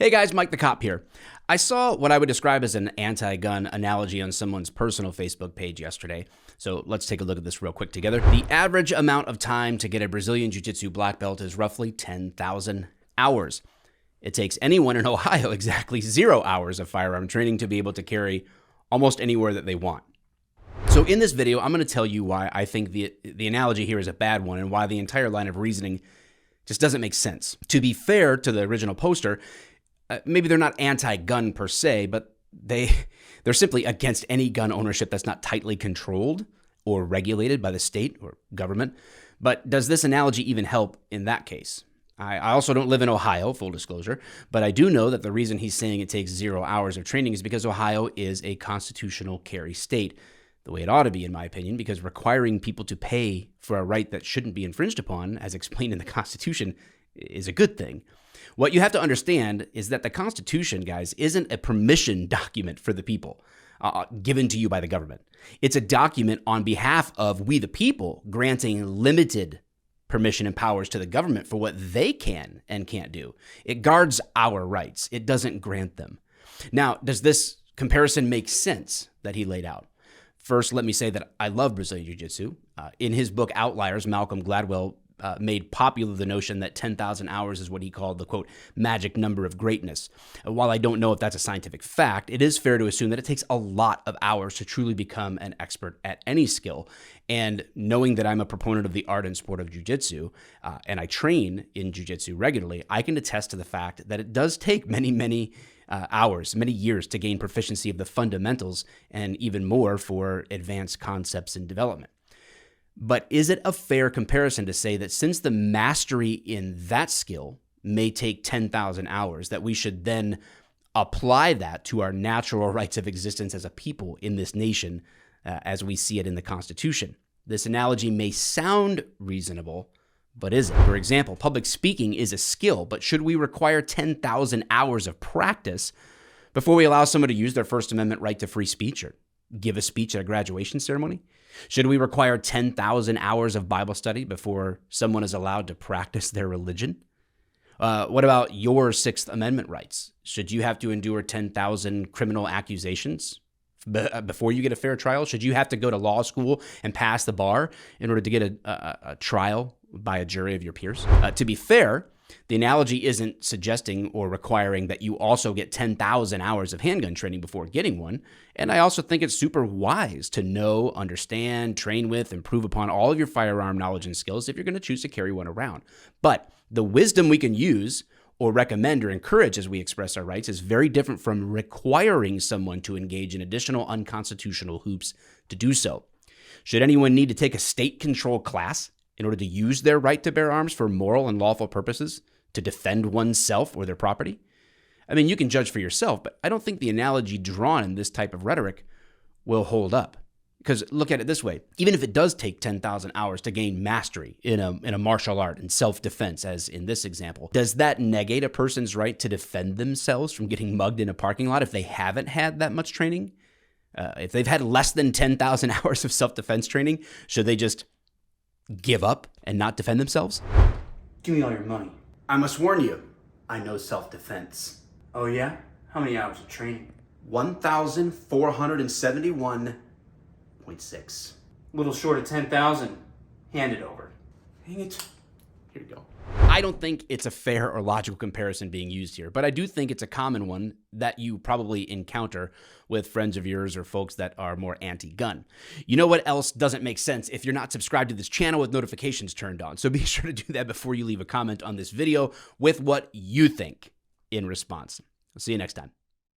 Hey guys, Mike the Cop here. I saw what I would describe as an anti-gun analogy on someone's personal Facebook page yesterday. So let's take a look at this real quick together. The average amount of time to get a Brazilian Jiu-Jitsu black belt is roughly 10,000 hours. It takes anyone in Ohio exactly 0 hours of firearm training to be able to carry almost anywhere that they want. So in this video, I'm going to tell you why I think the analogy here is a bad one and why the entire line of reasoning just doesn't make sense. To be fair to the original poster, maybe they're not anti-gun per se, but they're simply against any gun ownership that's not tightly controlled or regulated by the state or government. But does this analogy even help in that case? I also don't live in Ohio, full disclosure, but I do know that the reason he's saying it takes 0 hours of training is because Ohio is a constitutional carry state, the way it ought to be, in my opinion, because requiring people to pay for a right that shouldn't be infringed upon, as explained in the Constitution, is a good thing. What you have to understand is that the Constitution, guys, isn't a permission document for the people given to you by the government. It's a document on behalf of we the people, granting limited permission and powers to the government for what they can and can't do. It guards our rights. It doesn't grant them. Now, does this comparison make sense that he laid out? First, let me say that I love Brazilian Jiu-Jitsu. In his book, Outliers, Malcolm Gladwell made popular the notion that 10,000 hours is what he called the, quote, magic number of greatness. While I don't know if that's a scientific fact, it is fair to assume that it takes a lot of hours to truly become an expert at any skill. And knowing that I'm a proponent of the art and sport of jiu-jitsu, and I train in jiu-jitsu regularly, I can attest to the fact that it does take many hours, many years to gain proficiency of the fundamentals and even more for advanced concepts and development. But is it a fair comparison to say that since the mastery in that skill may take 10,000 hours, that we should then apply that to our natural rights of existence as a people in this nation as we see it in the Constitution? This analogy may sound reasonable, but is it? For example, public speaking is a skill, but should we require 10,000 hours of practice before we allow someone to use their First Amendment right to free speech or give a speech at a graduation ceremony? Should we require 10,000 hours of Bible study before someone is allowed to practice their religion? What about your Sixth Amendment rights? Should you have to endure 10,000 criminal accusations before you get a fair trial? Should you have to go to law school and pass the bar in order to get a trial by a jury of your peers? To be fair, the analogy isn't suggesting or requiring that you also get 10,000 hours of handgun training before getting one. And I also think it's super wise to know, understand, train with, improve upon all of your firearm knowledge and skills if you're going to choose to carry one around. But the wisdom we can use or recommend or encourage as we express our rights is very different from requiring someone to engage in additional unconstitutional hoops to do so. Should anyone need to take a state-controlled class in order to use their right to bear arms for moral and lawful purposes, to defend oneself or their property? I mean, you can judge for yourself, but I don't think the analogy drawn in this type of rhetoric will hold up. Because look at it this way, even if it does take 10,000 hours to gain mastery in a martial art and self-defense, as in this example, does that negate a person's right to defend themselves from getting mugged in a parking lot if they haven't had that much training? If they've had less than 10,000 hours of self-defense training, should they just give up and not defend themselves? Give me all your money. I must warn you, I know self-defense. Oh yeah? How many hours of training? 1,471.6. Little short of 10,000. Hand it over. Dang it. Here we go. I don't think it's a fair or logical comparison being used here, but I do think it's a common one that you probably encounter with friends of yours or folks that are more anti-gun. You know what else doesn't make sense if you're not subscribed to this channel with notifications turned on. So be sure to do that before you leave a comment on this video with what you think in response. I'll see you next time.